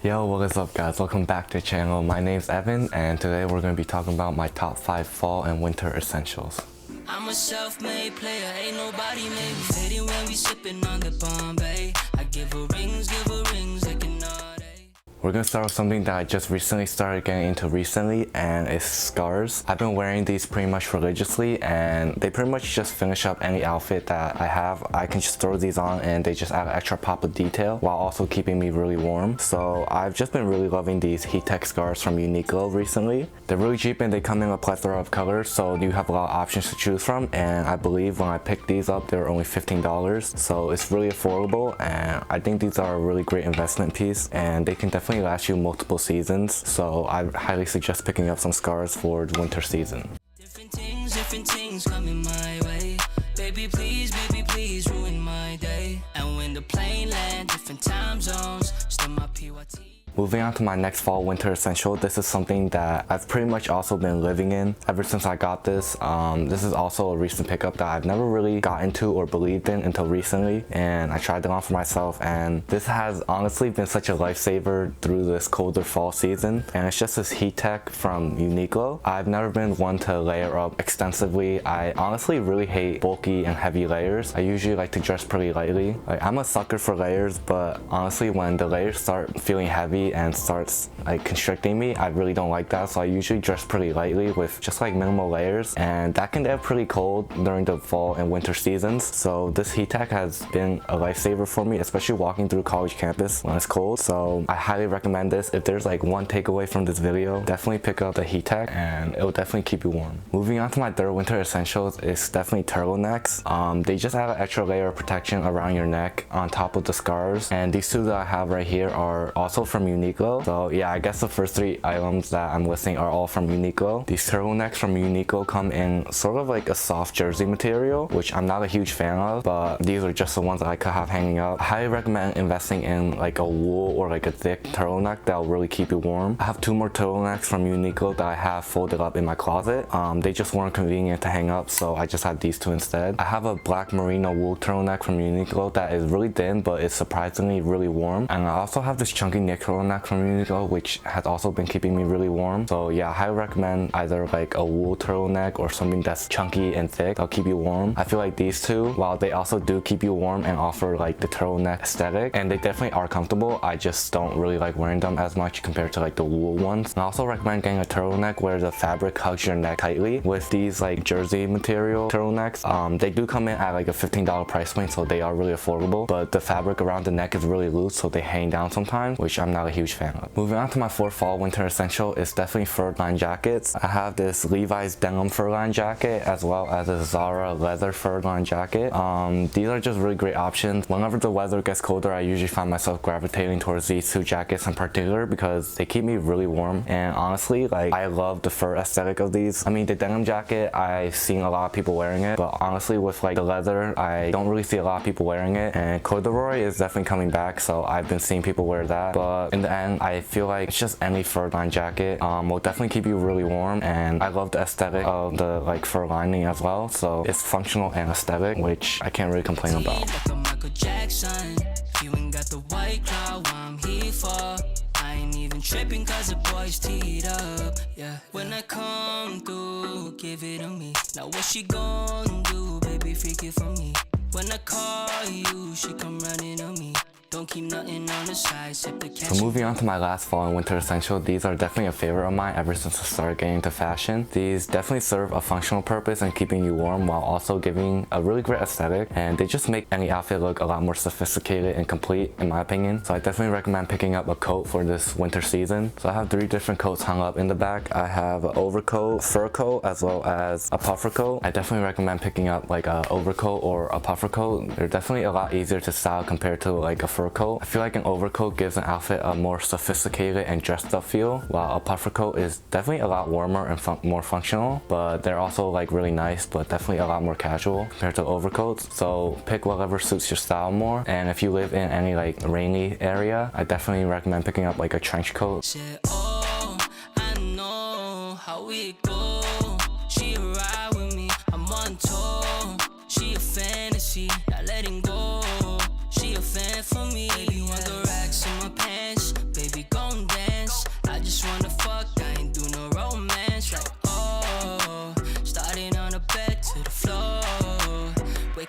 Yo, what is up guys? Welcome back to the channel. My name's Evan and today we're going to be talking about my top 5 fall and winter essentials. I'm a self-made player, ain't nobody made me fading when we sipping on the Bombay. I give her rings like an naughty. We're gonna start with something that I just recently started getting into and it's scarves. I've been wearing these pretty much religiously and they pretty much just finish up any outfit that I have. I can just throw these on and they just add an extra pop of detail while also keeping me really warm. So I've just been really loving these heat tech scarves from Uniqlo recently. They're really cheap and they come in a plethora of colors, so you have a lot of options to choose from, and I believe when I picked these up they were only $15, so it's really affordable and I think these are a really great investment piece and they can definitely last you multiple seasons, so I highly suggest picking up some scarves for the winter season. Different things coming my way. Baby please ruin my day. And when the plane land, different time zones, still my PYT. Moving on to my next fall winter essential, this is something that I've pretty much also been living in ever since I got this. This is also a recent pickup that I've never really got into or believed in until recently, and I tried it on for myself, and this has honestly been such a lifesaver through this colder fall season. And it's just this heat tech from Uniqlo. I've never been one to layer up extensively. I honestly really hate bulky and heavy layers. I usually like to dress pretty lightly. Like, I'm a sucker for layers, but honestly when the layers start feeling heavy and starts like constricting me, I really don't like that, so I usually dress pretty lightly with just like minimal layers, and that can get pretty cold during the fall and winter seasons. So this heat tech has been a lifesaver for me, especially walking through college campus when it's cold. So I highly recommend this. If there's like one takeaway from this video, definitely pick up the heat tech and it will definitely keep you warm. Moving on to my third winter essentials is definitely turtlenecks. They just add an extra layer of protection around your neck on top of the scarves, and these two that I have right here are also from Uniqlo. So yeah, I guess the first 3 items that I'm listing are all from Uniqlo. These turtlenecks from Uniqlo come in sort of like a soft jersey material, which I'm not a huge fan of, but these are just the ones that I could have hanging up. I highly recommend investing in like a wool or like a thick turtleneck that will really keep you warm. I have 2 more turtlenecks from Uniqlo that I have folded up in my closet. They just weren't convenient to hang up, so I just had these 2 instead. I have a black merino wool turtleneck from Uniqlo that is really thin, but it's surprisingly really warm. And I also have this chunky knit turtleneck from Uniqlo, which has also been keeping me really warm. So yeah, I highly recommend either like a wool turtleneck or something that's chunky and thick that'll keep you warm. I feel like these 2, while they also do keep you warm and offer like the turtleneck aesthetic, and they definitely are comfortable, I just don't really like wearing them as much compared to like the wool ones. And I also recommend getting a turtleneck where the fabric hugs your neck tightly. With these like jersey material turtlenecks, they do come in at like a $15 price point, so they are really affordable, but the fabric around the neck is really loose, so they hang down sometimes, which I'm not a huge fan of. Moving on to my 4th fall winter essential is definitely fur-lined jackets. I have this Levi's denim fur-lined jacket as well as a Zara leather fur-lined jacket. These are just really great options. Whenever the weather gets colder, I usually find myself gravitating towards these 2 jackets in particular because they keep me really warm, and honestly like I love the fur aesthetic of these. I mean, the denim jacket, I've seen a lot of people wearing it, but honestly with like the leather, I don't really see a lot of people wearing it, and corduroy is definitely coming back, so I've been seeing people wear that. But in the end, I feel like it's just any fur-lined jacket will definitely keep you really warm, and I love the aesthetic of the like fur lining as well, so it's functional and aesthetic, which I can't really complain about. I ain't even tripping cause the boys teed up, yeah. When I come through, give it to me. Now what she gon' do, baby, freak it for me. When I call you, she come running to me. Don't keep nothing on the side, sip the cash. So moving on to my last fall and winter essential, these are definitely a favorite of mine ever since I started getting into fashion. These definitely serve a functional purpose in keeping you warm while also giving a really great aesthetic, and they just make any outfit look a lot more sophisticated and complete in my opinion. So I definitely recommend picking up a coat for this winter season. So I have 3 different coats hung up in the back. I have an overcoat, fur coat, as well as a puffer coat. I definitely recommend picking up like a overcoat or a puffer coat. They're definitely a lot easier to style compared to like a fur coat. I feel like an overcoat gives an outfit a more sophisticated and dressed up feel, while a puffer coat is definitely a lot warmer and more functional, but they're also like really nice, but definitely a lot more casual compared to overcoats. So pick whatever suits your style more, and if you live in any like rainy area, I definitely recommend picking up like a trench coat. Oh, I know how it go. She ride with me, I'm on tour. She a fantasy, not letting go. She a fan for me. Baby, want the racks in my pants. Baby, go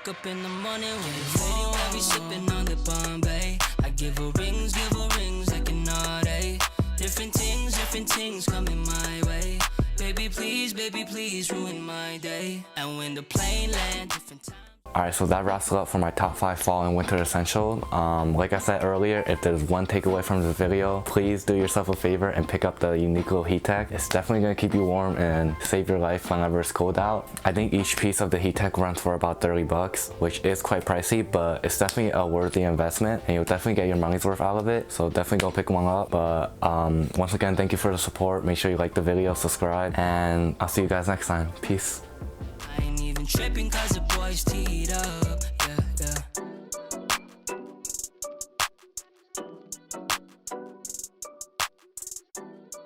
Wake up in the morning with a video, I be sipping on the Bombay. I give her rings like an naughty. Different things coming my way. Baby, please ruin my day. And when the plane land, different time. Alright, so that wraps it up for my top 5 fall and winter essential. Like I said earlier, if there's one takeaway from this video, please do yourself a favor and pick up the unique little heat tech. It's definitely going to keep you warm and save your life whenever it's cold out. I think each piece of the heat tech runs for about 30 bucks, which is quite pricey, but it's definitely a worthy investment and you'll definitely get your money's worth out of it. So definitely go pick one up. But once again, thank you for the support. Make sure you like the video, subscribe, and I'll see you guys next time. Peace. I ain't even tripping cause the boys teed up.